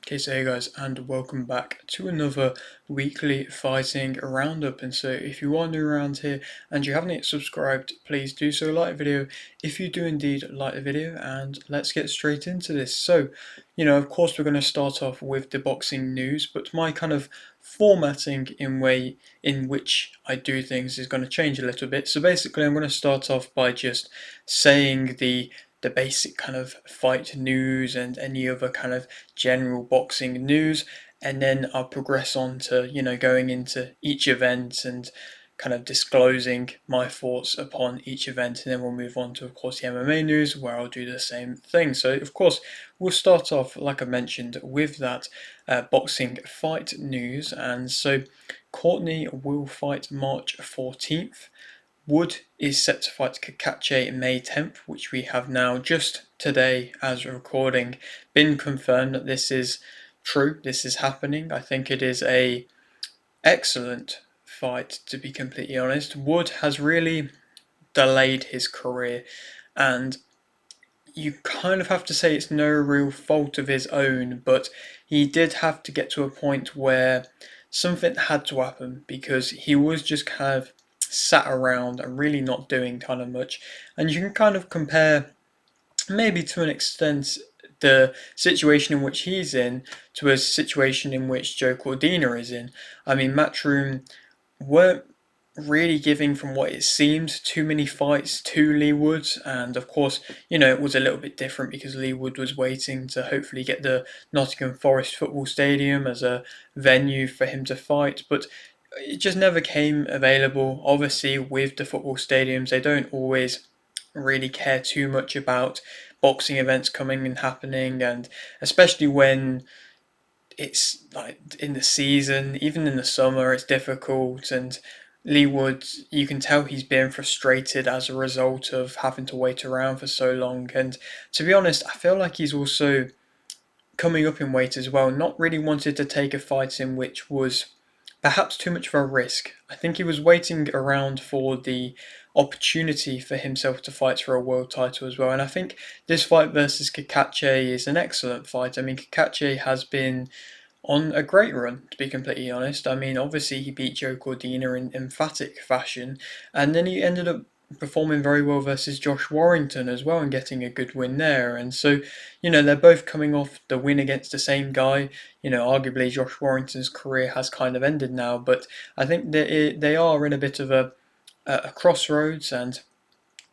Okay, so hey guys, and welcome back to another weekly fighting roundup. And so, if you are new around here and you haven't yet subscribed, please do so. Like the video if you do indeed like the video, and let's get straight into this. So, of course, we're going to start off with the boxing news, but my kind of formatting in which I do things is going to change a little bit. So basically, I'm going to start off by just saying the basic kind of fight news and any other kind of general boxing news, and then I'll progress on to going into each event and kind of disclosing my thoughts upon each event, and then we'll move on to, of course, the MMA news, where I'll do the same thing. So of course we'll start off, like I mentioned, with that boxing fight news. And so Courtney will fight March 14th. Wood is set to fight Kakache May 10th, which we have now just today, as we're recording, been confirmed that this is true. This is happening. I think it is a excellent fight, to be completely honest. Wood has really delayed his career, and you kind of have to say it's no real fault of his own, but he did have to get to a point where something had to happen, because he was just kind of sat around and really not doing kind of much. And you can kind of compare, maybe to an extent, the situation in which he's in to a situation in which Joe Cordina is in. I mean, Matchroom weren't really giving, from what it seemed, too many fights to Lee Wood. And of course, it was a little bit different because Lee Wood was waiting to hopefully get the Nottingham Forest Football Stadium as a venue for him to fight, but it just never came available. Obviously, with the football stadiums, they don't always really care too much about boxing events coming and happening, and especially when it's like in the season, even in the summer, it's difficult. And Lee Wood, you can tell he's been frustrated as a result of having to wait around for so long. And to be honest, I feel like he's also coming up in weight as well, not really wanted to take a fight in which was perhaps too much of a risk. I think he was waiting around for the opportunity for himself to fight for a world title as well. And I think this fight versus Kakache is an excellent fight. I mean, Kakache has been on a great run, to be completely honest. I mean, obviously he beat Joe Cordina in emphatic fashion, and then he ended up performing very well versus Josh Warrington as well and getting a good win there. And so, they're both coming off the win against the same guy. Arguably Josh Warrington's career has kind of ended now, but I think they are in a bit of a crossroads. And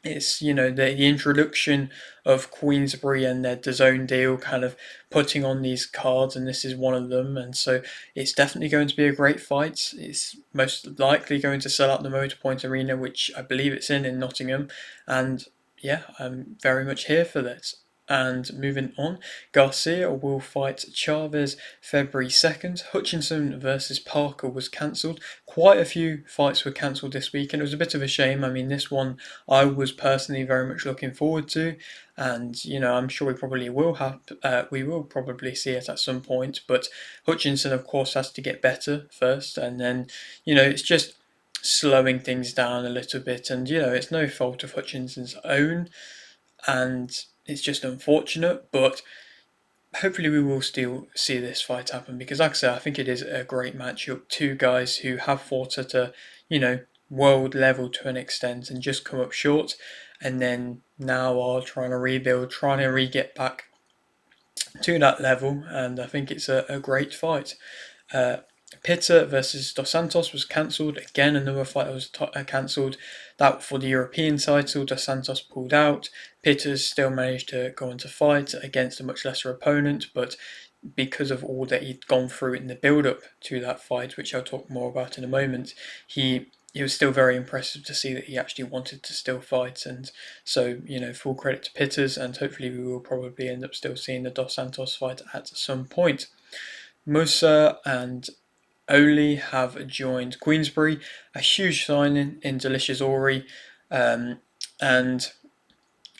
it's the introduction of Queensbury and their DAZN deal kind of putting on these cards, and this is one of them. And so it's definitely going to be a great fight. It's most likely going to sell out the Motorpoint Arena, which I believe it's in Nottingham. And yeah, I'm very much here for this. And moving on, Garcia will fight Chavez February 2nd. Hutchinson versus Parker was cancelled. Quite a few fights were cancelled this week, and it was a bit of a shame. I mean, this one I was personally very much looking forward to, and I'm sure we will probably see it at some point. But Hutchinson, of course, has to get better first, and then it's just slowing things down a little bit. And it's no fault of Hutchinson's own, and it's just unfortunate, but hopefully we will still see this fight happen, because like I said, I think it is a great matchup. Two guys who have fought at a, world level to an extent and just come up short, and then now are trying to rebuild, trying to re-get back to that level, and I think it's a great fight. Pitta versus Dos Santos was cancelled. Again, another fight that was cancelled. That for the European title, Dos Santos pulled out. Pitta's still managed to go on to fight against a much lesser opponent, but because of all that he'd gone through in the build-up to that fight, which I'll talk more about in a moment, it was still very impressive to see that he actually wanted to still fight. And so, full credit to Pitters, and hopefully we will probably end up still seeing the Dos Santos fight at some point. Musa and Oli have joined Queensbury, a huge signing in Delicious Ori, and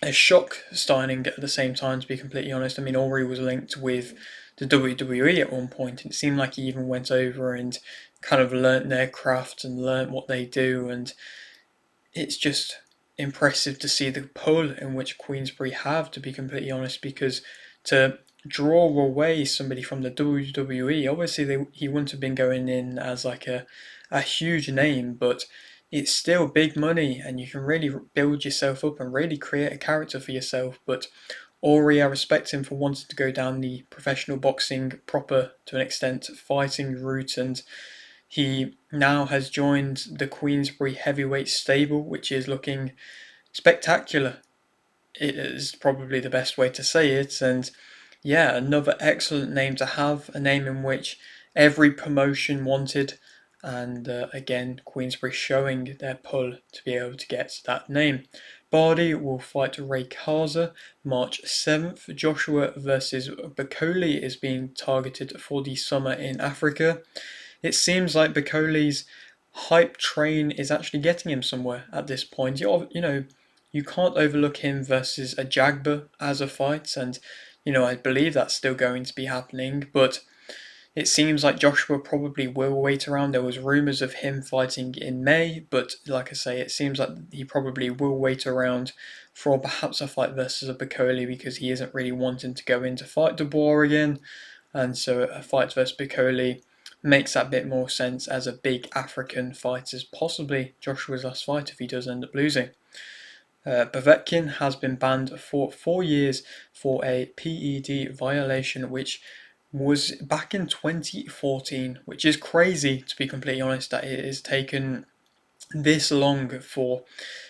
a shock signing at the same time, to be completely honest. I mean, Ori was linked with the WWE at one point, and it seemed like he even went over and kind of learnt their craft and learnt what they do, and it's just impressive to see the pull in which Queensbury have, to be completely honest, because to draw away somebody from the WWE. Obviously, he wouldn't have been going in as like a huge name, but it's still big money, and you can really build yourself up and really create a character for yourself. But Ori, I respect him for wanting to go down the professional boxing proper, to an extent, fighting route, and he now has joined the Queensberry heavyweight stable, which is looking spectacular. It is probably the best way to say it, and yeah, another excellent name to have, a name in which every promotion wanted, and again, Queensberry showing their pull to be able to get that name. Bardi will fight Ray Kaza March 7th. Joshua versus Bakoli is being targeted for the summer in Africa. It seems like Bakoli's hype train is actually getting him somewhere at this point. You can't overlook him versus a Jagba as a fight, and I believe that's still going to be happening. But it seems like Joshua probably will wait around. There was rumors of him fighting in May, but like I say, it seems like he probably will wait around for perhaps a fight versus a Bakoli, because he isn't really wanting to go in to fight Daord again, and so a fight versus Bakoli makes that bit more sense as a big African fight, as possibly Joshua's last fight if he does end up losing. Povetkin has been banned for 4 years for a PED violation, which was back in 2014, which is crazy, to be completely honest, that it has taken this long for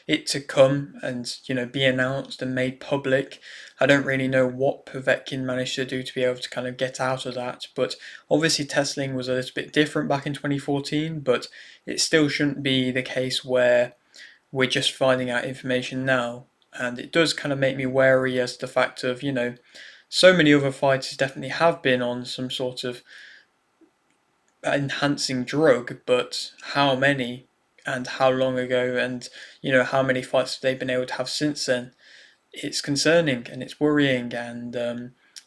it to come and be announced and made public. I don't really know what Povetkin managed to do to be able to kind of get out of that, but obviously Tesling was a little bit different back in 2014, but it still shouldn't be the case where we're just finding out information now. And it does kind of make me wary as to the fact of, so many other fighters definitely have been on some sort of enhancing drug, but how many and how long ago, and how many fights have they been able to have since then? It's concerning and it's worrying, and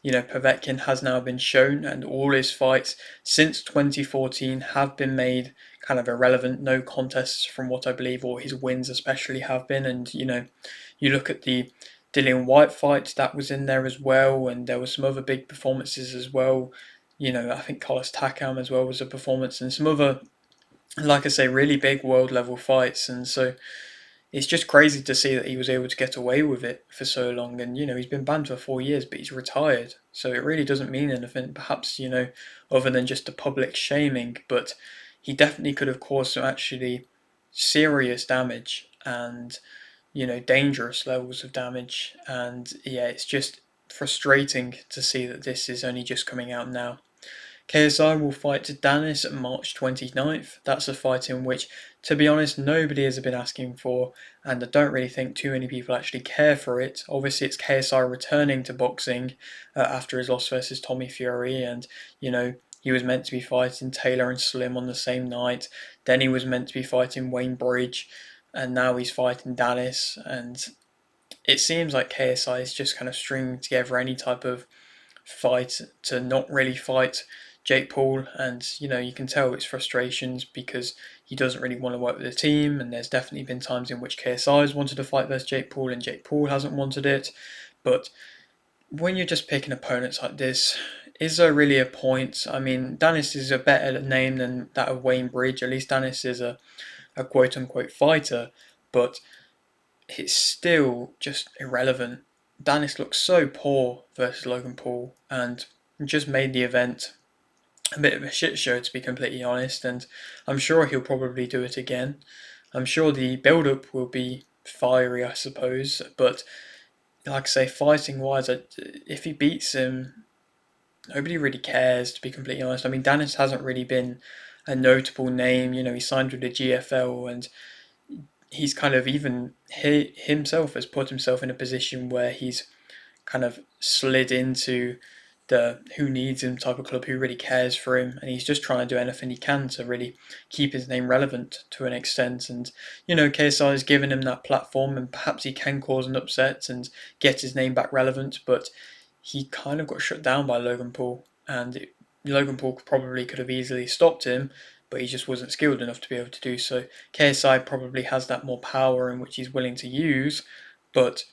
Povetkin has now been shown, and all his fights since 2014 have been made kind of irrelevant, no contests from what I believe, or his wins especially have been. And you look at the Dillian White fight that was in there as well, and there were some other big performances as well. I think Carlos Takam as well was a performance, and some other, like I say, really big world level fights. And so it's just crazy to see that he was able to get away with it for so long. And he's been banned for 4 years, but he's retired, so it really doesn't mean anything, perhaps, other than just the public shaming. But he definitely could have caused some actually serious damage, and dangerous levels of damage. And yeah, it's just frustrating to see that this is only just coming out now. KSI will fight Danis at March 29th. That's a fight in which, to be honest, nobody has been asking for, and I don't really think too many people actually care for it. Obviously, it's KSI returning to boxing after his loss versus Tommy Fury, and he was meant to be fighting Taylor and Slim on the same night. Then he was meant to be fighting Wayne Bridge, and now he's fighting Danis. And it seems like KSI is just kind of stringing together any type of fight to not really fight Jake Paul. And you can tell it's frustrations because he doesn't really want to work with the team, and there's definitely been times in which KSI has wanted to fight versus Jake Paul and Jake Paul hasn't wanted it. But when you're just picking opponents like this, is there really a point? I mean, Danis is a better name than that of Wayne Bridge. At least Danis is a quote unquote fighter, but it's still just irrelevant. Danis looks so poor versus Logan Paul, and just made the event a bit of a shit show, to be completely honest. And I'm sure he'll probably do it again. I'm sure the build up will be fiery, I suppose, but like I say, fighting wise, if he beats him, nobody really cares, to be completely honest. I mean, Danis hasn't really been a notable name. He signed with the GFL, and he's kind of, even he himself has put himself in a position where he's kind of slid into the who needs him type of club, who really cares for him, and he's just trying to do anything he can to really keep his name relevant to an extent. And KSI has given him that platform, and perhaps he can cause an upset and get his name back relevant, but he kind of got shut down by Logan Paul, and Logan Paul probably could have easily stopped him, but he just wasn't skilled enough to be able to do so. KSI probably has that more power in which he's willing to use, but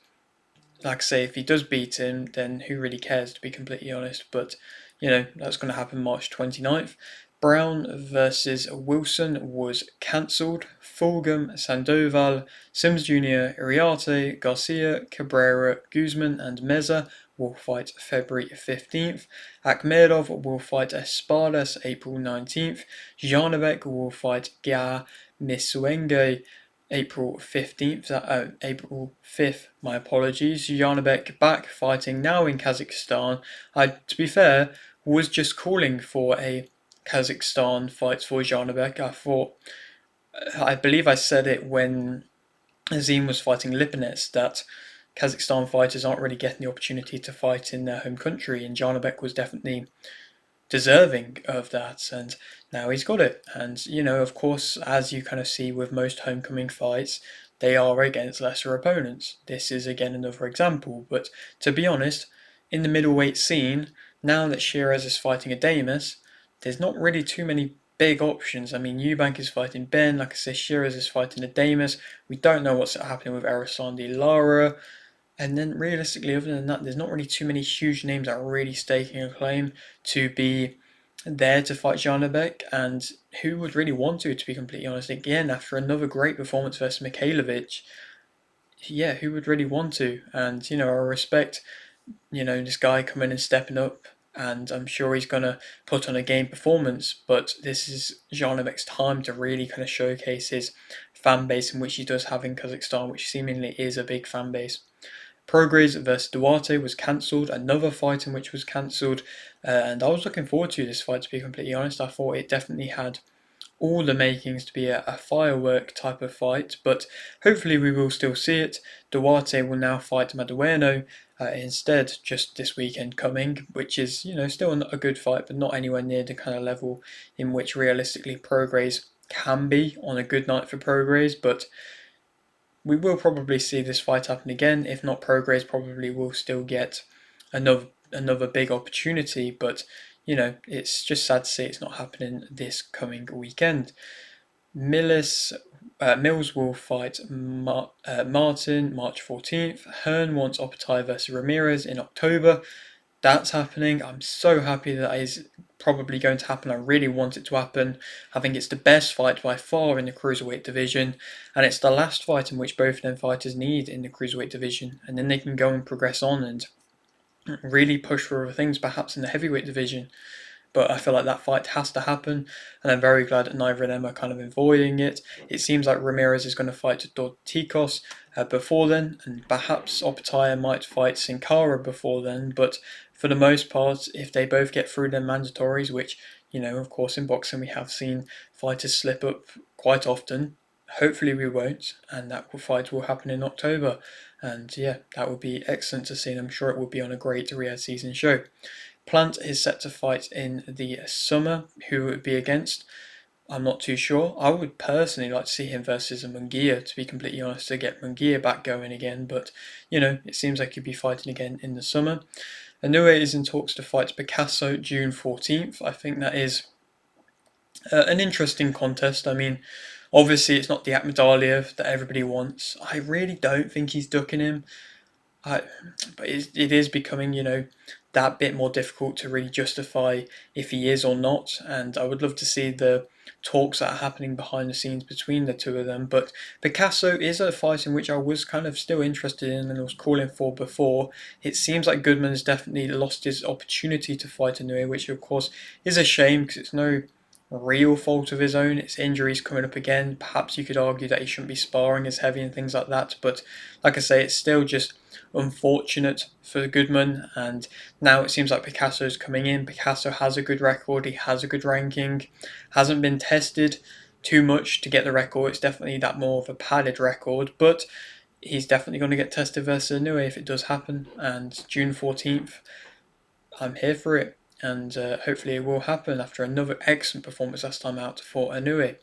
like I say, if he does beat him, then who really cares, to be completely honest. But, that's going to happen March 29th. Brown versus Wilson was cancelled. Fulgham, Sandoval, Sims Jr., Iriarte, Garcia, Cabrera, Guzman, and Meza will fight February 15th. Akhmedov will fight Espadas April 19th. Janabek will fight Ga Misuenge April 15th, April 5th, my apologies. Janabek back fighting now in Kazakhstan. To be fair, was just calling for a Kazakhstan fight for Janabek. I believe I said it when Azim was fighting Lipinets, that Kazakhstan fighters aren't really getting the opportunity to fight in their home country, and Janabek was definitely deserving of that, and now he's got it. And of course, as you kind of see with most homecoming fights, they are against lesser opponents. This is again another example, but to be honest, in the middleweight scene, now that Shiraz is fighting a Damus, there's not really too many big options. I mean, Eubank is fighting Ben, like I said, Shiraz is fighting a Damus. We don't know what's happening with Arasandi Lara. And then realistically, other than that, there's not really too many huge names that are really staking a claim to be there to fight Janabek. And who would really want to be completely honest? Again, after another great performance versus Mikhailovic, yeah, who would really want to? And, I respect, this guy coming and stepping up. And I'm sure he's going to put on a game performance. But this is Janabek's time to really kind of showcase his fan base, in which he does have in Kazakhstan, which seemingly is a big fan base. Prograis versus Duarte was cancelled, another fight in which was cancelled, and I was looking forward to this fight, to be completely honest. I thought it definitely had all the makings to be a firework type of fight, but hopefully we will still see it. Duarte will now fight Madueno instead, just this weekend coming, which is, still a good fight, but not anywhere near the kind of level in which realistically Prograis can be on a good night for Prograis, but we will probably see this fight happen again. If not, Prograis probably will still get another big opportunity. But it's just sad to see it's not happening this coming weekend. Mills will fight Martin March 14th. Hearn wants Opetaia versus Ramirez in October. That's happening. I'm so happy that is probably going to happen. I really want it to happen. I think it's the best fight by far in the cruiserweight division, and it's the last fight in which both of them fighters need in the cruiserweight division, and then they can go and progress on and really push for other things, perhaps in the heavyweight division. But I feel like that fight has to happen, and I'm very glad that neither of them are kind of avoiding it. It seems like Ramirez is going to fight Daord before then, and perhaps Opetaia might fight Sin Cara before then, but for the most part, if they both get through their mandatories, which, of course in boxing we have seen fighters slip up quite often, hopefully we won't, and that fight will happen in October. And yeah, that would be excellent to see, and I'm sure it will be on a great Riyadh season show. Plant is set to fight in the summer. Who it would be against, I'm not too sure. I would personally like to see him versus a Munguia, to be completely honest, to get Munguia back going again. But, it seems like he'd be fighting again in the summer. Inoue is in talks to fight Picasso June 14th. I think that is an interesting contest. I mean, obviously it's not the Akhmadaliev that everybody wants. I really don't think he's ducking him. But it is becoming, that bit more difficult to really justify if he is or not. And I would love to see the talks that are happening behind the scenes between the two of them. But Picasso is a fight in which I was kind of still interested in and was calling for before. It seems like Goodman has definitely lost his opportunity to fight Inoue, which of course is a shame because it's no real fault of his own. It's injuries coming up again. Perhaps you could argue that he shouldn't be sparring as heavy and things like that. But like I say, it's still just unfortunate for Goodman, and now it seems like Picasso's coming in. Picasso has a good record, he has a good ranking, hasn't been tested too much to get the record. It's definitely that more of a padded record, but he's definitely going to get tested versus Inoue if it does happen, and June 14th, I'm here for it, and hopefully it will happen after another excellent performance last time out for Inoue.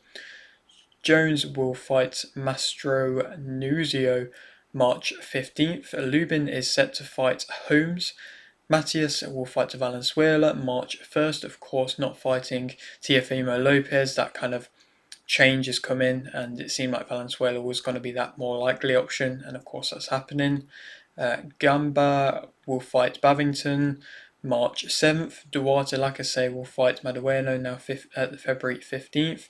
Jones will fight Mastro Nuzio March 15th. Lubin is set to fight Holmes. Matias will fight Valenzuela March 1st. Of course, not fighting Teofimo Lopez. That kind of change has come in, and it seemed like Valenzuela was going to be that more likely option, and of course that's happening. Gamba will fight Bavington March 7th. Duarte, like I say, will fight Madueno now February 15th.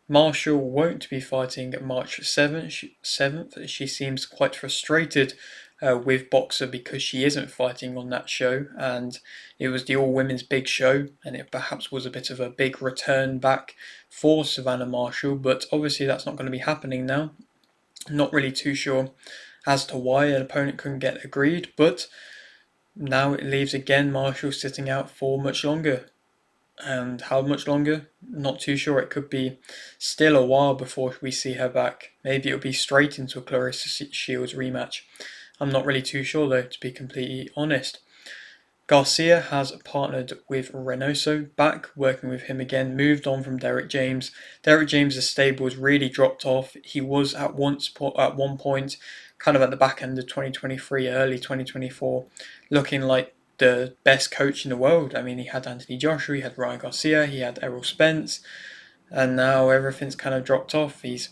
Marshall won't be fighting March 7th. She seems quite frustrated with Boxer because she isn't fighting on that show, and it was the all-women's big show, and it perhaps was a bit of a big return back for Savannah Marshall, but obviously that's not going to be happening now. Not really too sure as to why an opponent couldn't get agreed, but now it leaves again Marshall sitting out for much longer. And how much longer? Not too sure. It could be still a while before we see her back. Maybe it'll be straight into a Clarissa Shields rematch. I'm not really too sure though, to be completely honest. Garcia has partnered with Reynoso, back working with him again, moved on from Derek James. Derek James's stables really dropped off. He was at one point, kind of at the back end of 2023, early 2024, looking like the best coach in the world. I mean, he had Anthony Joshua, he had Ryan Garcia, he had Errol Spence, and now everything's kind of dropped off. He's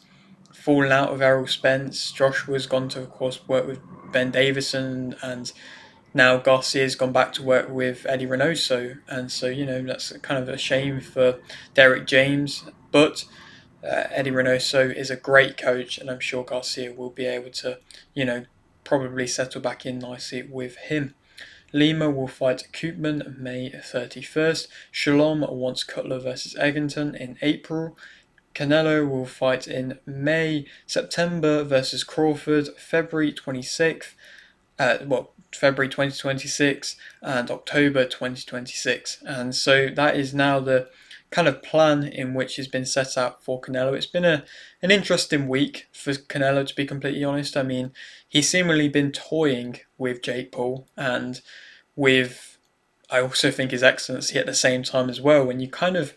fallen out of Errol Spence. Joshua's gone to, of course, work with Ben Davison, and now Garcia's gone back to work with Eddie Reynoso, and so that's kind of a shame for Derek James. But Eddie Reynoso is a great coach, and I'm sure Garcia will be able to, probably settle back in nicely with him. Lima will fight Koopman May 31st. Shalom wants Cutler versus Eggington in April. Canelo will fight in May. September versus Crawford, February 26th. February 2026 and October 2026. And so that is now the kind of plan in which has been set out for Canelo. It's been an interesting week for Canelo, to be completely honest. I mean, he's seemingly been toying with Jake Paul and with, I also think, His Excellency at the same time as well. And you kind of,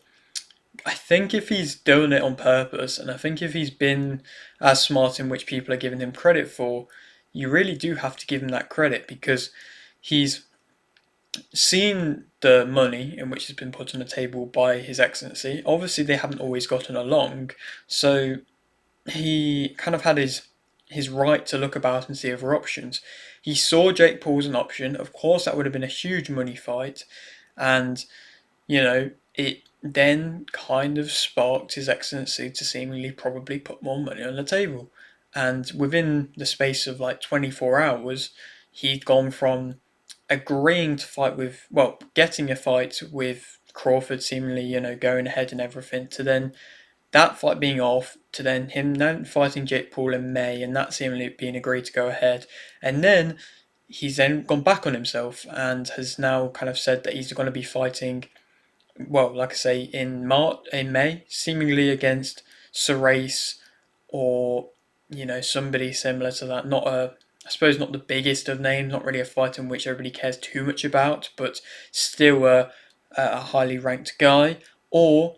I think if he's done it on purpose, and I think if he's been as smart in which people are giving him credit for, you really do have to give him that credit, because he's seen the money in which has been put on the table by His Excellency. Obviously, they haven't always gotten along, so he kind of had his right to look about and see other options. He saw Jake Paul as an option. Of course, that would have been a huge money fight, and it then kind of sparked His Excellency to seemingly probably put more money on the table. And within the space of like 24 hours, he'd gone from agreeing to fight with, well, getting a fight with Crawford, seemingly, going ahead and everything, to then that fight being off, to then him then fighting Jake Paul in May, and that seemingly being agreed to go ahead. And then he's then gone back on himself and has now kind of said that he's going to be fighting, well, like I say, in May, seemingly against Serace or somebody similar to that. Not I suppose not the biggest of names, not really a fight in which everybody cares too much about, but still a highly ranked guy. Or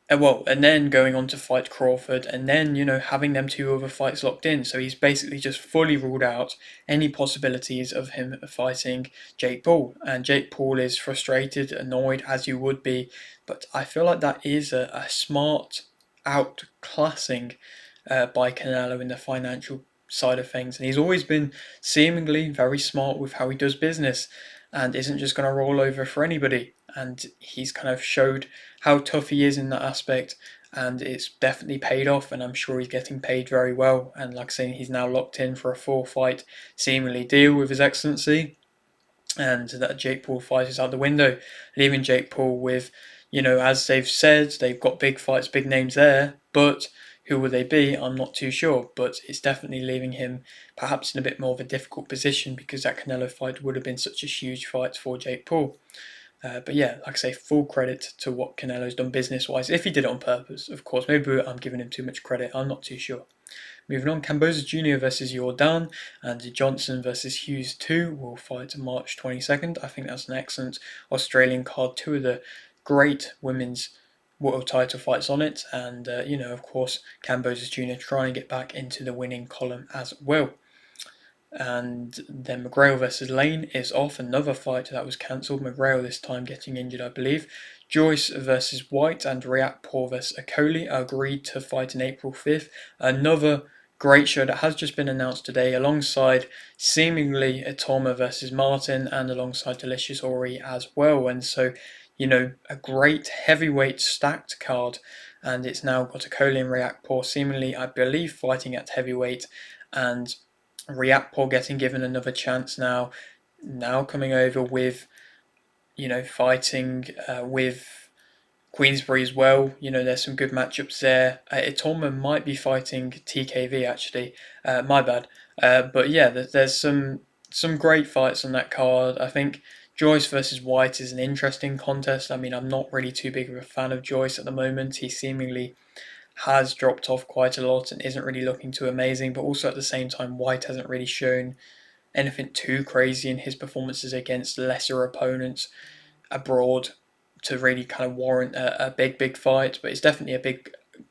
and then going on to fight Crawford, and then having them two other fights locked in. So he's basically just fully ruled out any possibilities of him fighting Jake Paul. And Jake Paul is frustrated, annoyed, as you would be. But I feel like that is a smart outclassing by Canelo in the financial side of things. And he's always been seemingly very smart with how he does business, and isn't just going to roll over for anybody. And he's kind of showed how tough he is in that aspect, and it's definitely paid off, and I'm sure he's getting paid very well. And like I say, he's now locked in for a 4-fight seemingly deal with His Excellency, and that Jake Paul fight is out the window, leaving Jake Paul with, as they've said, they've got big fights, big names there, but who will they be? I'm not too sure, but it's definitely leaving him perhaps in a bit more of a difficult position, because that Canelo fight would have been such a huge fight for Jake Paul. But yeah, like I say, full credit to what Canelo's done business-wise, if he did it on purpose, of course. Maybe I'm giving him too much credit, I'm not too sure. Moving on, Camboza Jr. versus Jordan, and Johnson versus Hughes 2 will fight March 22nd. I think that's an excellent Australian card. Two of the great women's world title fights on it, and of course, Camboza Jr. trying to get back into the winning column as well. And then McGrail versus Lane is off, another fight that was cancelled. McGrail this time getting injured, I believe. Joyce versus White and Riakporhe versus Akoli are agreed to fight in April 5th. Another great show that has just been announced today, alongside seemingly Itoma versus Martin, and alongside Delicious Ori as well. And so, a great heavyweight stacked card, and it's now got a Kolin Ryakpo seemingly, I believe, fighting at heavyweight, and Ryakpo getting given another chance now coming over with, fighting with Queensbury as well. There's some good matchups there. Itoma might be fighting TKV actually. My bad. But yeah, there's some great fights on that card. I think Joyce versus White is an interesting contest. I mean, I'm not really too big of a fan of Joyce at the moment. He seemingly has dropped off quite a lot and isn't really looking too amazing. But also at the same time, White hasn't really shown anything too crazy in his performances against lesser opponents abroad to really kind of warrant a big fight. But it's definitely a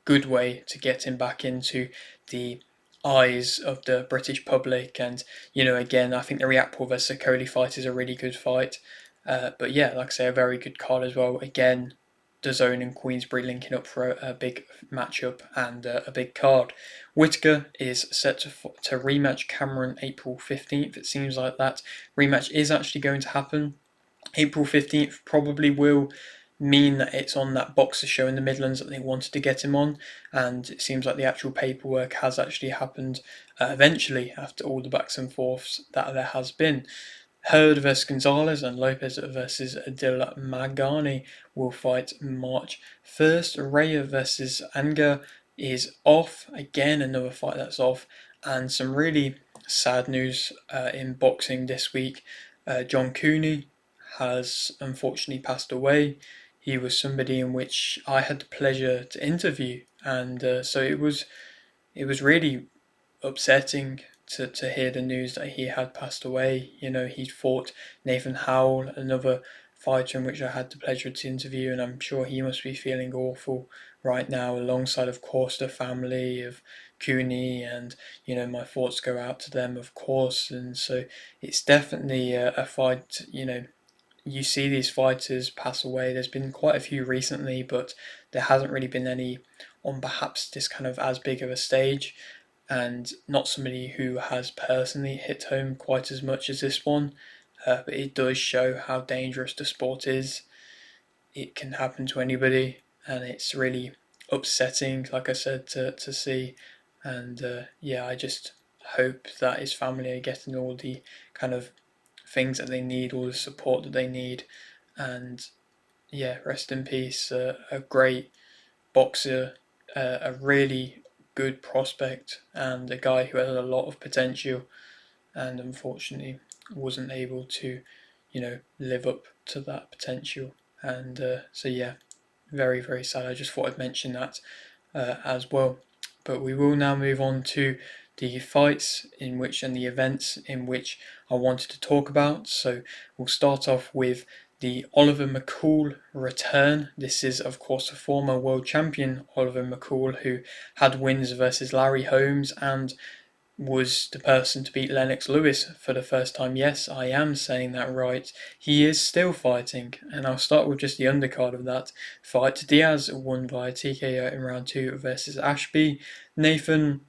good way to get him back into the eyes of the British public. And again, I think the Ryakpo versus Sakoli fight is a really good fight. But yeah, like I say, a very good card as well. Again, DAZN and Queensbury linking up for a big matchup and a big card. Whittaker is set to rematch Cameron April 15th. It seems like that rematch is actually going to happen. April 15th probably will mean that it's on that boxer show in the Midlands that they wanted to get him on, and it seems like the actual paperwork has actually happened eventually after all the backs and forths that there has been. Hurd versus Gonzalez and Lopez versus Adil Magani will fight March 1st. Raya versus Anga is off. Again, another fight that's off. And some really sad news in boxing this week. John Cooney has unfortunately passed away. He was somebody in which I had the pleasure to interview, and so it was really upsetting to hear the news that he had passed away. He'd fought Nathan Howell, another fighter in which I had the pleasure to interview, and I'm sure he must be feeling awful right now, alongside, of course, the family of Cooney, and my thoughts go out to them, of course. And so it's definitely a fight. You see these fighters pass away. There's been quite a few recently, but there hasn't really been any on perhaps this kind of as big of a stage, and not somebody who has personally hit home quite as much as this one. But it does show how dangerous the sport is. It can happen to anybody, and it's really upsetting, like I said, to see. And yeah, I just hope that his family are getting all the kind of things that they need, all the support that they need. And yeah, rest in peace. A great boxer, a really good prospect, and a guy who had a lot of potential, and unfortunately wasn't able to, live up to that potential. And so yeah, very sad. I just thought I'd mention that as well. But we will now move on to the fights in which and the events in which I wanted to talk about. So we'll start off with the Oliver Mccall return. This is, of course, the former world champion Oliver Mccall, who had wins versus Larry Holmes and was the person to beat Lennox Lewis for the first time. Yes, I am saying that right. He is still fighting, and I'll start with just the undercard of that fight. Diaz won via TKO in round 2 versus Ashby. Nathan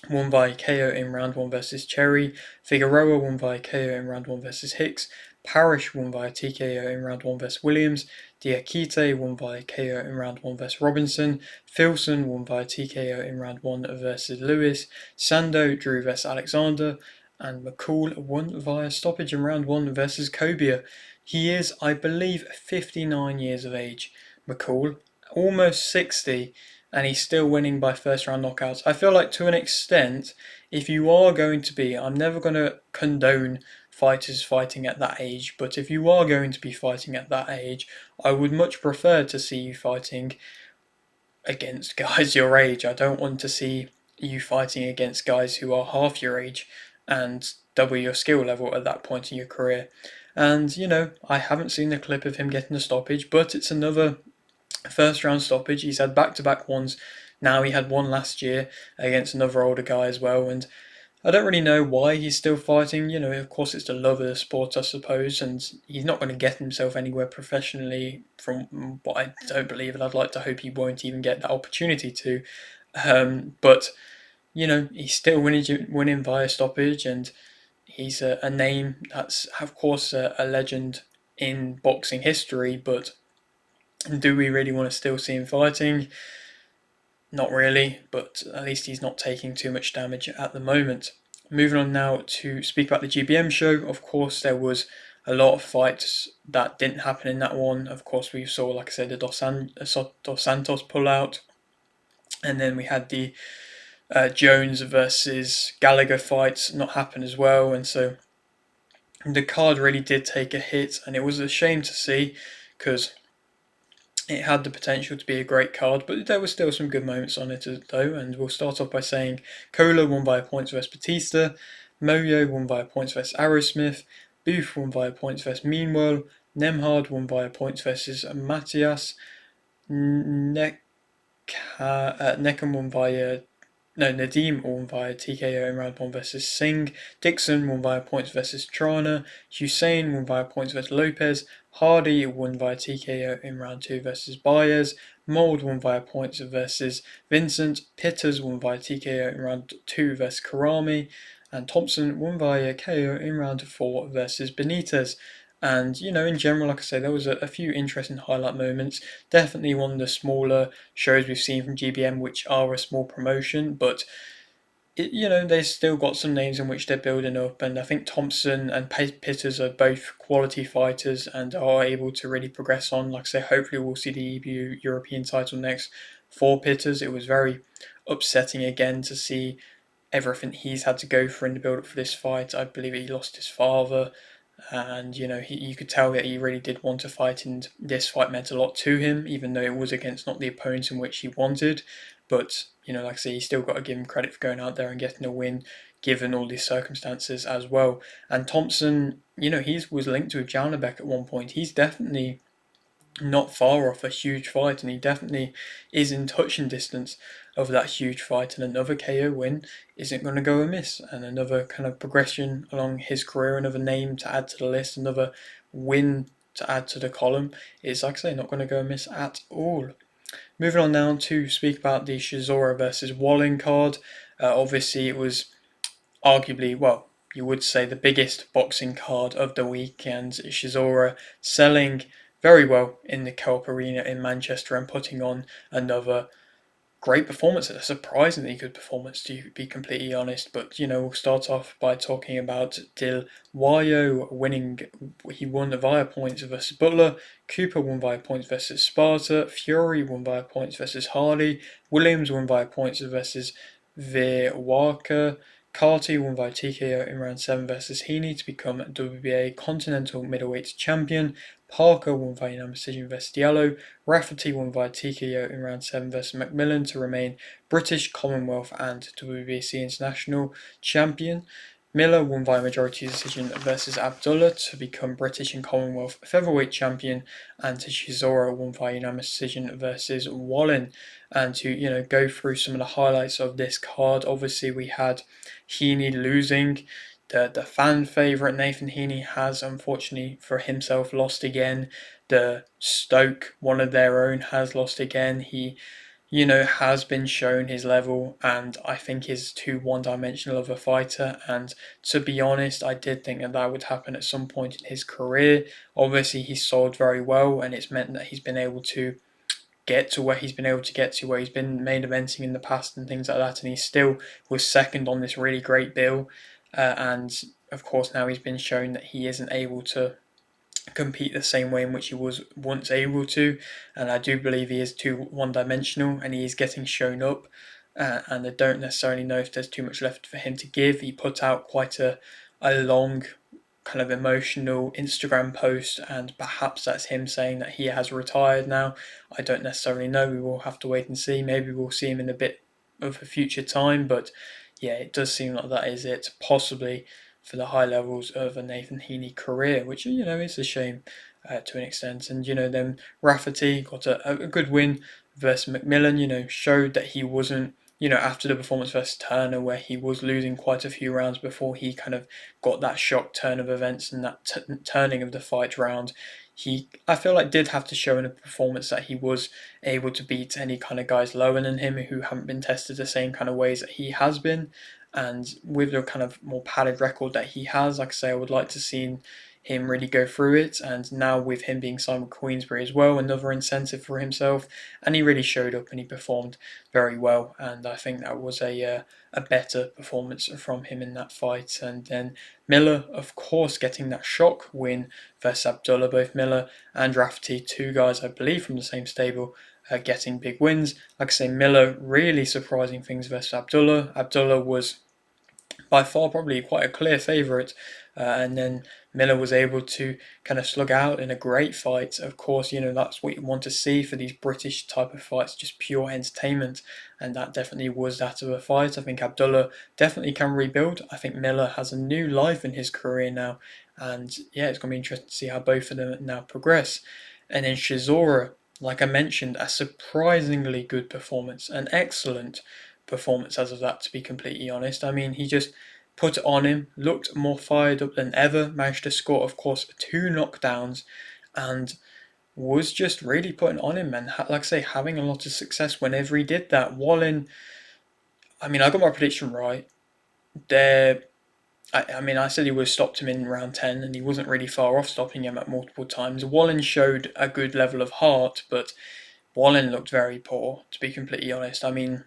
won by KO in round 1 versus Cherry. Figueroa won by KO in round 1 versus Hicks. Parrish won by TKO in round 1 versus Williams. Diakite won by KO in round 1 versus Robinson. Filson won by TKO in round 1 versus Lewis. Sando drew versus Alexander. And Mccall won via stoppage in round 1 versus Cobia. He is, I believe, 59 years of age. Mccall, almost 60, and he's still winning by first round knockouts. I feel like, to an extent, if you are going to be, I'm never going to condone fighters fighting at that age, but if you are going to be fighting at that age, I would much prefer to see you fighting against guys your age. I don't want to see you fighting against guys who are half your age and double your skill level at that point in your career. And, I haven't seen the clip of him getting a stoppage, but it's another first round stoppage. He's had back-to-back ones. Now he had one last year against another older guy as well, and I don't really know why he's still fighting. Of course it's the love of the sport, I suppose, and he's not going to get himself anywhere professionally from what I don't believe, and I'd like to hope he won't even get that opportunity to. But he's still winning via stoppage, and he's a name that's, of course, a legend in boxing history. But do we really want to still see him fighting? Not really, but at least he's not taking too much damage at the moment. Moving on now to speak about the GBM show. Of course, there was a lot of fights that didn't happen in that one. Of course, we saw, like I said, the Dos Santos pull out, and then we had the Jones versus Gallagher fights not happen as well, and so the card really did take a hit, and it was a shame to see because it had the potential to be a great card, but there were still some good moments on it though, and we'll start off by saying Cola won via points versus Batista, Moyo won via points versus Arrowsmith, Booth won via points versus Meanwhile, Nemhard won via points versus Matthias, Neckham won via Nadeem won via TKO in round 1 versus Singh. Dixon won via points versus Trana. Hussein won via points versus Lopez. Hardy won via TKO in round 2 versus Baez. Mould won via points versus Vincent. Pitters won via TKO in round 2 versus Karami. And Thompson won via KO in round 4 versus Benitez. And, in general, like I say, there was a few interesting highlight moments. Definitely one of the smaller shows we've seen from GBM, which are a small promotion, but they've still got some names in which they're building up, and I think Thompson and Pitters are both quality fighters and are able to really progress on. Like I say, hopefully we'll see the EBU European title next for Pitters. It was very upsetting again to see everything he's had to go through in the build up for this fight. I believe he lost his father, and you could tell that he really did want to fight, and this fight meant a lot to him, even though it was against not the opponent in which he wanted. But like I say, you still got to give him credit for going out there and getting a win, given all these circumstances as well. And Thompson, he was linked to Janabek at one point. He's definitely not far off a huge fight, and he definitely is in touching distance of that huge fight, and another KO win isn't going to go amiss, and another kind of progression along his career, another name to add to the list, another win to add to the column is, like I say, not going to go amiss at all. Moving on now to speak about the Chisora versus Walling card. Obviously it was arguably, well, you would say the biggest boxing card of the week, and Chisora selling very well in the Co-op Arena in Manchester and putting on another great performance, a surprisingly good performance to be completely honest. But we'll start off by talking about Dil Wayo winning. He won via points versus Butler. Cooper won via points versus Sparta. Fury won via points versus Hardy. Williams won via points versus Veerwaka. Carty won via TKO in round 7 versus Heaney to become WBA Continental Middleweight Champion. Parker won via unanimous decision versus Diallo. Rafferty won via TKO in round 7 versus Macmillan to remain British, Commonwealth and WBC International Champion. Miller won via majority decision versus Abdullah to become British and Commonwealth Featherweight Champion, and Chisora won via unanimous decision versus Wallin. And to go through some of the highlights of this card, obviously we had Heaney losing. The fan favourite Nathan Heaney has, unfortunately for himself, lost again. The Stoke, one of their own, has lost again. He, has been shown his level, and I think is too one-dimensional of a fighter. And to be honest, I did think that would happen at some point in his career. Obviously, he's sold very well, and it's meant that he's been able to get to where he's been able to get to, where he's been main eventing in the past and things like that, and he still was second on this really great bill. And of course, now he's been shown that he isn't able to compete the same way in which he was once able to, and I do believe he is too one-dimensional, and he is getting shown up. And I don't necessarily know if there's too much left for him to give. He put out quite a long kind of emotional Instagram post, and perhaps that's him saying that he has retired now. I don't necessarily know. We will have to wait and see. Maybe we'll see him in a bit of a future time, but yeah, it does seem like that is it, possibly for the high levels of a Nathan Heaney career, which is a shame to an extent. And then Rafferty got a good win versus Macmillan. Showed that he wasn't, after the performance versus Turner, where he was losing quite a few rounds before he kind of got that shock turn of events and that turning of the fight round. I feel like did have to show in a performance that he was able to beat any kind of guys lower than him who haven't been tested the same kind of ways that he has been. And with the kind of more padded record that he has, like I say, I would like to see him really go through it. And now with him being signed with Queensberry as well, another incentive for himself. And he really showed up and he performed very well. And I think that was a better performance from him in that fight. And then Miller, of course, getting that shock win versus Abdullah. Both Miller and Rafferty, two guys I believe from the same stable, getting big wins. Like I say, Miller really surprising things versus Abdullah. Abdullah was by far probably quite a clear favourite. And then Miller was able to kind of slug out in a great fight. Of course, that's what you want to see for these British type of fights, just pure entertainment. And that definitely was that of a fight. I think Abdullah definitely can rebuild. I think Miller has a new life in his career now. And yeah, it's going to be interesting to see how both of them now progress. And then Chisora, like I mentioned, a surprisingly good performance, an excellent performance as of that, to be completely honest. I mean, he just put it on him, looked more fired up than ever, managed to score, of course, 2 knockdowns, and was just really putting on him, and like I say, having a lot of success whenever he did that. Wallin, I mean, I got my prediction right. There, I mean, I said he would have stopped him in round 10, and he wasn't really far off stopping him at multiple times. Wallin showed a good level of heart, but Wallin looked very poor, to be completely honest. I mean,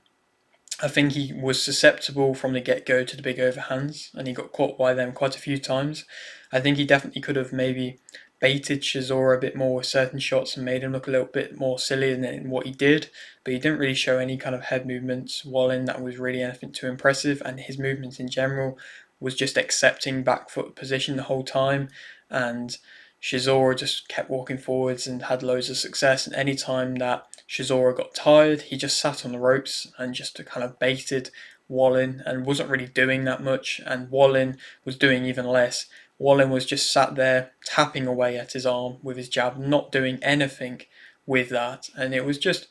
I think he was susceptible from the get-go to the big overhands, and he got caught by them quite a few times. I think he definitely could have maybe baited Chisora a bit more with certain shots and made him look a little bit more silly than what he did, but he didn't really show any kind of head movements while in that was really anything too impressive, and his movements in general was just accepting back foot position the whole time, and Chisora just kept walking forwards and had loads of success. And any time that Chisora got tired, he just sat on the ropes and just kind of baited Wallin and wasn't really doing that much. And Wallin was doing even less. Wallin was just sat there tapping away at his arm with his jab, not doing anything with that. And it was just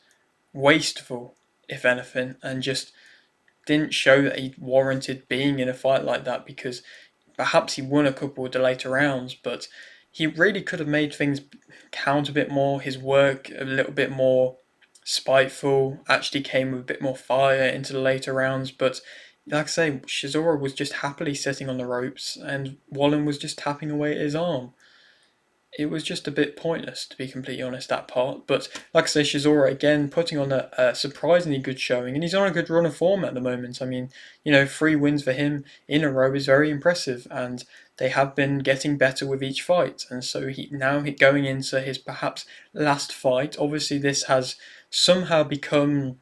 wasteful, if anything, and just didn't show that he warranted being in a fight like that, because perhaps he won a couple of the later rounds, but he really could have made things count a bit more. His work a little bit more spiteful, actually came with a bit more fire into the later rounds. But like I say, Chisora was just happily sitting on the ropes, and Wallin was just tapping away at his arm. It was just a bit pointless, to be completely honest, that part. But like I say, Chisora again putting on a surprisingly good showing, and he's on a good run of form at the moment. I mean, 3 wins for him in a row is very impressive, and they have been getting better with each fight. And so he going into his perhaps last fight. Obviously, this has somehow become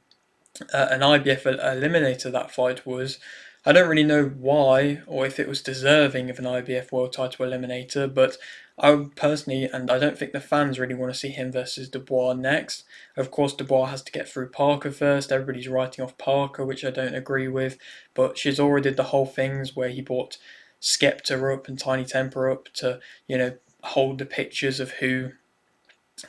an IBF eliminator. That fight was. I don't really know why or if it was deserving of an IBF World Title eliminator, but I personally, and I don't think the fans really want to see him versus Dubois next. Of course, Dubois has to get through Parker first. Everybody's writing off Parker, which I don't agree with. But Chisora did the whole things where he brought Skepta up and Tiny Temper up to, hold the pictures of who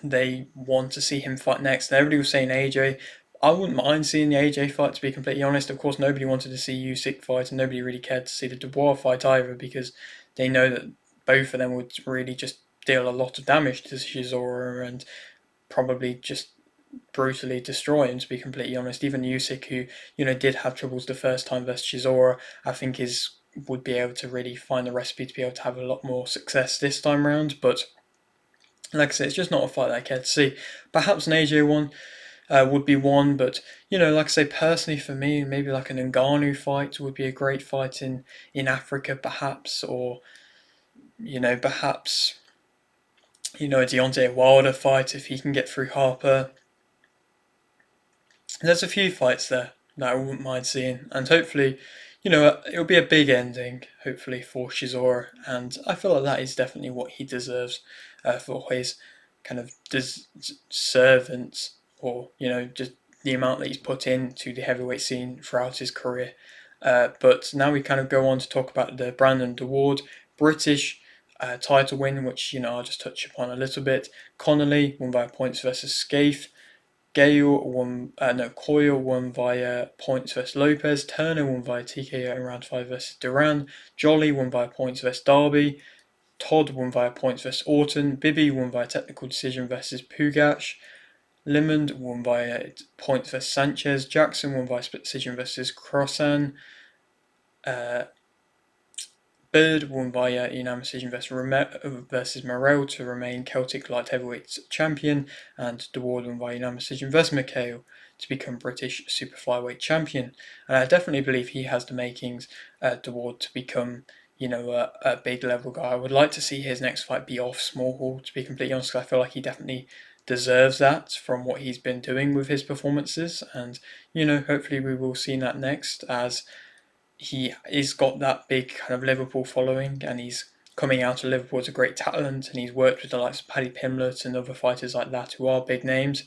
they want to see him fight next. And everybody was saying AJ. I wouldn't mind seeing the AJ fight, to be completely honest. Of course, nobody wanted to see Usyk fight, and nobody really cared to see the Dubois fight either, because they know that both of them would really just deal a lot of damage to Chisora and probably just brutally destroy him, to be completely honest. Even Usyk, who did have troubles the first time versus Chisora, I think would be able to really find the recipe to be able to have a lot more success this time round. But like I said, it's just not a fight that I care to see. Perhaps an AJ one would be one, but like I say, personally for me, maybe like an Ngannou fight would be a great fight in Africa, perhaps, or perhaps a Deontay Wilder fight if he can get through Harper. There's a few fights there that I wouldn't mind seeing, and hopefully, it'll be a big ending, hopefully, for Chisora, and I feel like that is definitely what he deserves for his kind of servants, or, just the amount that he's put into the heavyweight scene throughout his career. But now we kind of go on to talk about the Brandon Daord British title win, which, I'll just touch upon a little bit. Connolly won by points versus Scaife. Coyle won via points versus Lopez. Turner won via TKO in round 5 versus Duran. Jolly won via points versus Darby. Todd won via points versus Orton. Bibby won via technical decision versus Pugac. Limond won via points versus Sanchez. Jackson won via split decision versus Crossan. Bird won via unanimous decision versus Morel to remain Celtic light heavyweight champion, and Daord won via unanimous decision versus Mccall to become British super flyweight champion. And I definitely believe he has the makings, Daord, to become a big level guy. I would like to see his next fight be off Small Hall, to be completely honest, because I feel like he definitely deserves that from what he's been doing with his performances. And hopefully we will see that next, as he's got that big kind of Liverpool following, and he's coming out of Liverpool as a great talent, and he's worked with the likes of Paddy Pimblett and other fighters like that who are big names,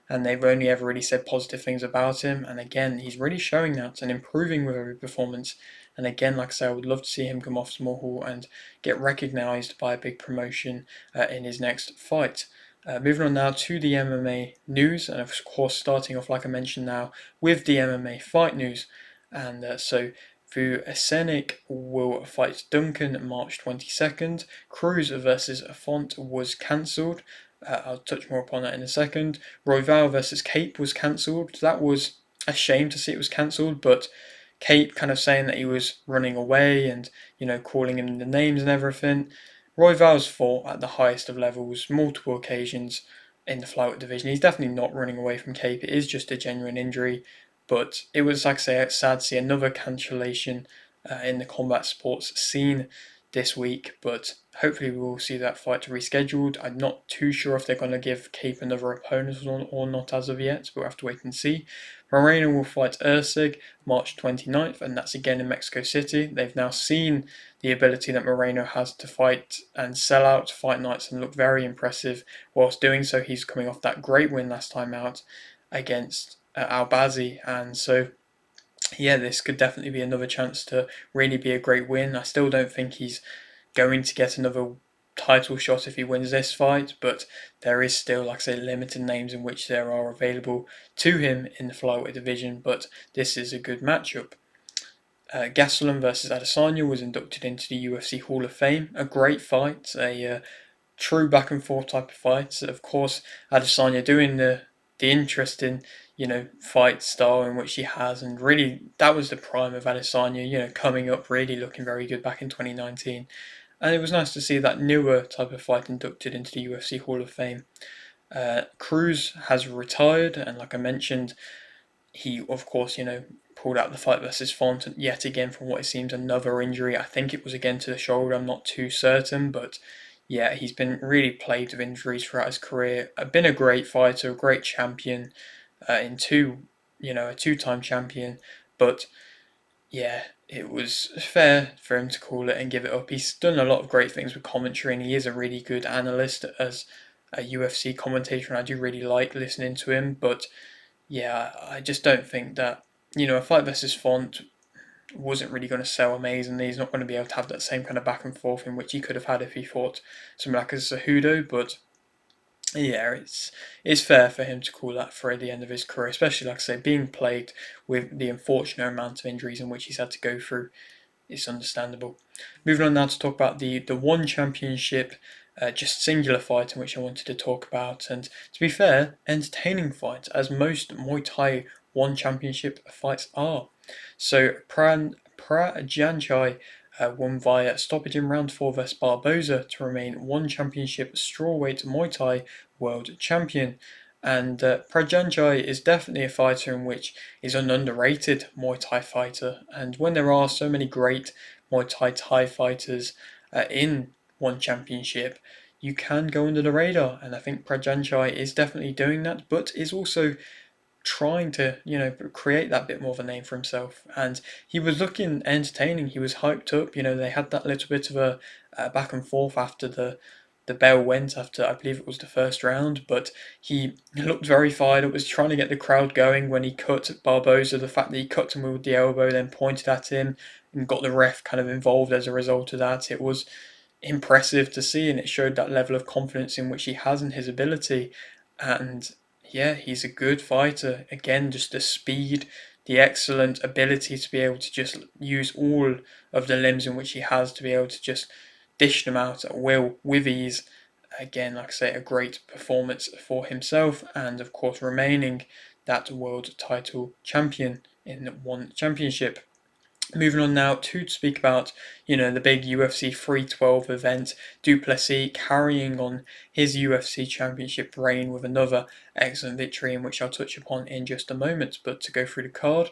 and they've only ever really said positive things about him. And again, he's really showing that and improving with every performance. And again, like I say, I would love to see him come off Small Hall and get recognised by a big promotion in his next fight. Moving on now to the MMA news, and of course starting off, like I mentioned now, with the MMA Fight news. And so Vucenic will fight Duncan March 22nd. Cruz versus Font was cancelled. I'll touch more upon that in a second. Royval versus Cape was cancelled. That was a shame to see it was cancelled, but Cape kind of saying that he was running away and, calling him the names and everything. Royval's fought at the highest of levels, multiple occasions in the flyweight division. He's definitely not running away from Cape. It is just a genuine injury. But it was, like I say, sad to see another cancellation in the combat sports scene this week. But hopefully we will see that fight rescheduled. I'm not too sure if they're going to give Cape another opponent or not as of yet. We'll have to wait and see. Moreno will fight Ursig March 29th, and that's again in Mexico City. They've now seen the ability that Moreno has to fight and sell out fight nights and look very impressive. Whilst doing so, he's coming off that great win last time out against Albazi, and so this could definitely be another chance to really be a great win. I still don't think he's going to get another title shot if he wins this fight, but there is still, like I say, limited names in which there are available to him in the flyweight division, but this is a good matchup. Gastelum versus Adesanya was inducted into the UFC Hall of Fame. A great fight, a true back and forth type of fight. Of course, Adesanya doing the interesting, fight style in which he has, and really that was the prime of Adesanya, coming up, really looking very good back in 2019. And it was nice to see that newer type of fight inducted into the UFC Hall of Fame. Cruz has retired, and like I mentioned, he, of course, pulled out the fight versus Font yet again from what it seems another injury. I think it was again to the shoulder, I'm not too certain, but yeah, he's been really plagued with injuries throughout his career. Been a great fighter, a great champion, a two-time champion, but yeah, it was fair for him to call it and give it up. He's done a lot of great things with commentary, and he is a really good analyst as a UFC commentator, and I do really like listening to him, but yeah, I just don't think that, a fight versus Font wasn't really going to sell amazingly. He's not going to be able to have that same kind of back and forth in which he could have had if he fought someone like a Cejudo, but yeah, it's fair for him to call that for the end of his career, especially, like I say, being plagued with the unfortunate amount of injuries in which he's had to go through. It's understandable. Moving on now to talk about the one championship, just singular fight in which I wanted to talk about, and to be fair, entertaining fight, as most Muay Thai one championship fights are. So Prajanchai won via stoppage in round 4 versus Barboza to remain one championship strawweight Muay Thai world champion. And Prajanchai is definitely a fighter in which is an underrated Muay Thai fighter. And when there are so many great Muay Thai fighters in one championship, you can go under the radar. And I think Prajanchai is definitely doing that, but is also trying to, create that bit more of a name for himself. And he was looking entertaining. He was hyped up. They had that little bit of a back and forth after the bell went, after I believe it was the first round, but he looked very fired up, was trying to get the crowd going when he cut Barboza. The fact that he cut him with the elbow, then pointed at him and got the ref kind of involved as a result of that. It was impressive to see, and it showed that level of confidence in which he has in his ability. And yeah, he's a good fighter. Again, just the speed, the excellent ability to be able to just use all of the limbs in which he has to be able to just dished them out at will with ease. Again, like I say, a great performance for himself, and of course remaining that world title champion in one championship. Moving on now to speak about, the big UFC 312 event, du Plessis carrying on his UFC championship reign with another excellent victory, in which I'll touch upon in just a moment. But to go through the card,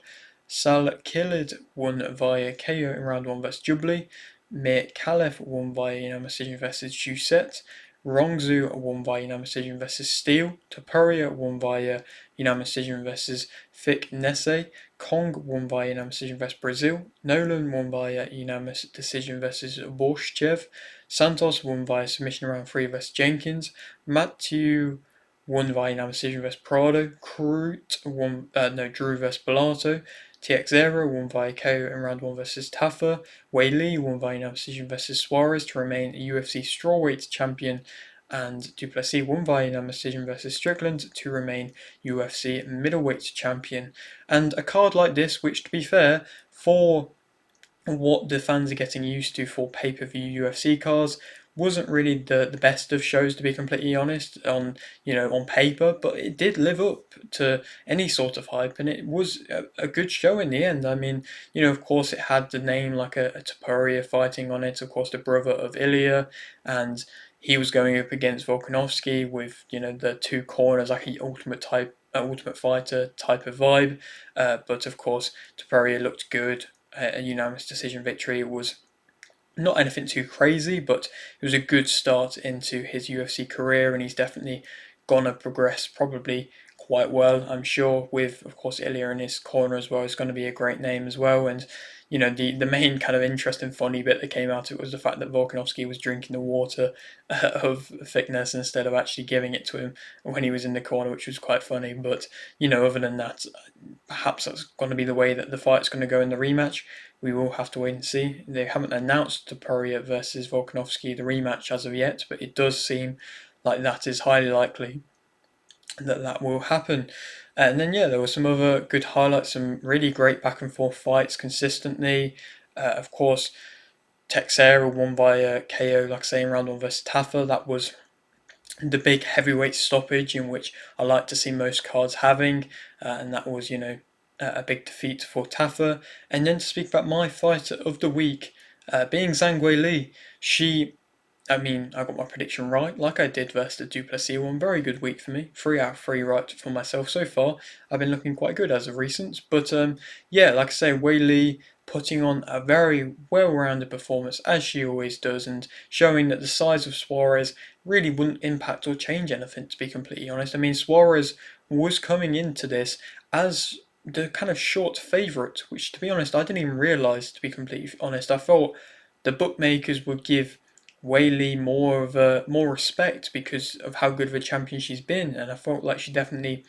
Shakiel won via KO in round 1 versus Jubilee. Mccall won via unanimous decision versus Jusset. Rongzu won via unanimous decision versus Steele. Topuria won via unanimous decision versus Thick Nesse. Kong won via unanimous decision versus Brazil. Nolan won via unanimous decision versus Borshchev. Santos won via submission round 3 versus Jenkins. Matthew won via unanimous decision versus Prado. Drew versus Bellato. TX0 won via KO in round 1 versus Taffer. Wei Li won via unanimous decision versus Suarez to remain a UFC strawweight champion, and du Plessis won via unanimous decision versus Strickland to remain UFC middleweight champion. And a card like this, which to be fair, for what the fans are getting used to for pay-per-view UFC cards, wasn't really the best of shows, to be completely honest, on paper, but it did live up to any sort of hype, and it was a good show in the end. I mean, of course it had the name like a Topuria fighting on it, of course the brother of Ilya, and he was going up against Volkanovski with the two corners, like an ultimate fighter type of vibe, but of course Topuria looked good. A unanimous decision victory. It was not anything too crazy, but it was a good start into his UFC career, and he's definitely gonna progress probably quite well, I'm sure, with of course Ilya in his corner as well. It's going to be a great name as well. And the main kind of interesting funny bit that came out of it was the fact that Volkanovski was drinking the water of thickness instead of actually giving it to him when he was in the corner, which was quite funny. But other than that, perhaps that's going to be the way that the fight's going to go in the rematch. We will have to wait and see. They haven't announced Topuria versus Volkanovski, the rematch, as of yet, but it does seem like that is highly likely that will happen. And then there were some other good highlights, some really great back and forth fights consistently. Of course, Texera won by KO, like I say, in round 1 versus Taffer. That was the big heavyweight stoppage in which I like to see most cards having, and that was a big defeat for Taffer. And then to speak about my fighter of the week, being Zhang Weili. I got my prediction right, like I did versus the du Plessis one. Very good week for me. 3 out of 3 right for myself so far. I've been looking quite good as of recent. But like I say, Wei Li putting on a very well-rounded performance, as she always does, and showing that the size of Suarez really wouldn't impact or change anything, to be completely honest. I mean, Suarez was coming into this as the kind of short favourite, which, to be honest, I didn't even realise, to be completely honest. I thought the bookmakers would give Wei Li more respect because of how good of a champion she's been, and I felt like she definitely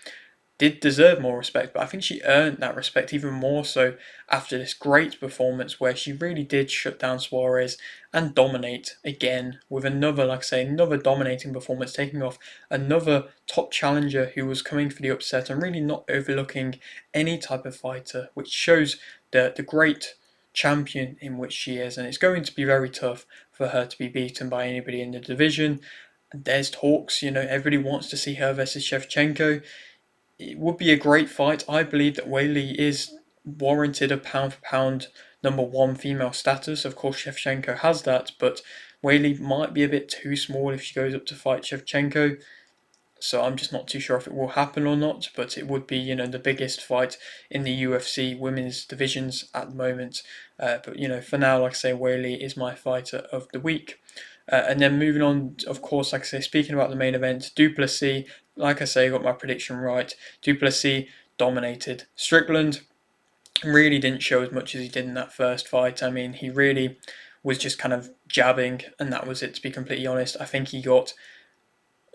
did deserve more respect, but I think she earned that respect even more so after this great performance where she really did shut down Suarez and dominate again with another, like I say, another dominating performance, taking off another top challenger who was coming for the upset and really not overlooking any type of fighter, which shows the great champion in which she is. And it's going to be very tough for her to be beaten by anybody in the division. There's talks, everybody wants to see her versus Shevchenko. It would be a great fight. I believe that Wei Li is warranted a pound for pound #1 female status. Of course, Shevchenko has that, but Wei Li might be a bit too small if she goes up to fight Shevchenko. So I'm just not too sure if it will happen or not, but it would be, the biggest fight in the UFC women's divisions at the moment. But, for now, like I say, Wei Li is my fighter of the week. And then moving on, of course, like I say, speaking about the main event, du Plessis, like I say, got my prediction right. Du Plessis dominated. Strickland really didn't show as much as he did in that first fight. I mean, he really was just kind of jabbing, and that was it, to be completely honest. I think he got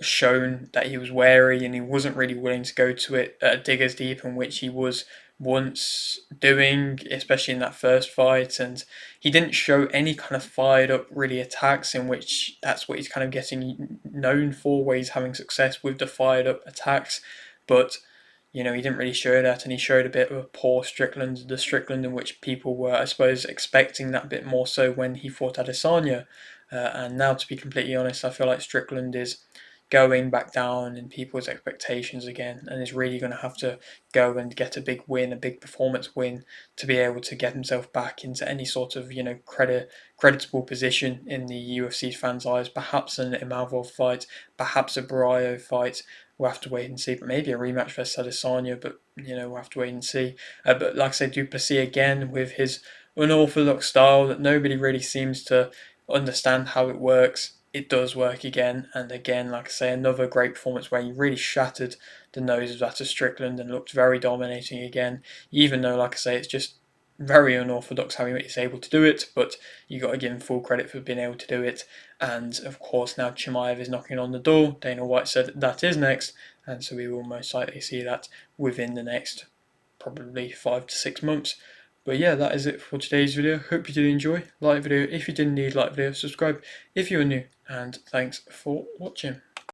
shown that he was wary and he wasn't really willing to go to it dig as deep, in which he was once doing, especially in that first fight. And he didn't show any kind of fired up really attacks, in which that's what he's kind of getting known for, where he's having success with the fired up attacks. But he didn't really show that, and he showed a bit of a poor Strickland, the Strickland in which people were, I suppose, expecting that bit more so when he fought Adesanya. And now, to be completely honest, I feel like Strickland is going back down in people's expectations again, and is really going to have to go and get a big win, a big performance win, to be able to get himself back into any sort of creditable position in the UFC fans' eyes. Perhaps an MMA fight, perhaps a Barrio fight. We'll have to wait and see. But maybe a rematch versus Adesanya. But we'll have to wait and see. But like I say, du Plessis again with his unorthodox style that nobody really seems to understand how it works. It does work again and again. Like I say, another great performance where he really shattered the nose of that of Strickland and looked very dominating again. Even though, like I say, it's just very unorthodox how he's able to do it, but you got to give him full credit for being able to do it. And of course, now Chimaev is knocking on the door. Dana White said that is next, and so we will most likely see that within the next probably 5 to 6 months. But yeah, that is it for today's video. Hope you did enjoy. Like the video if you did indeed like the video, subscribe if you are new, and thanks for watching.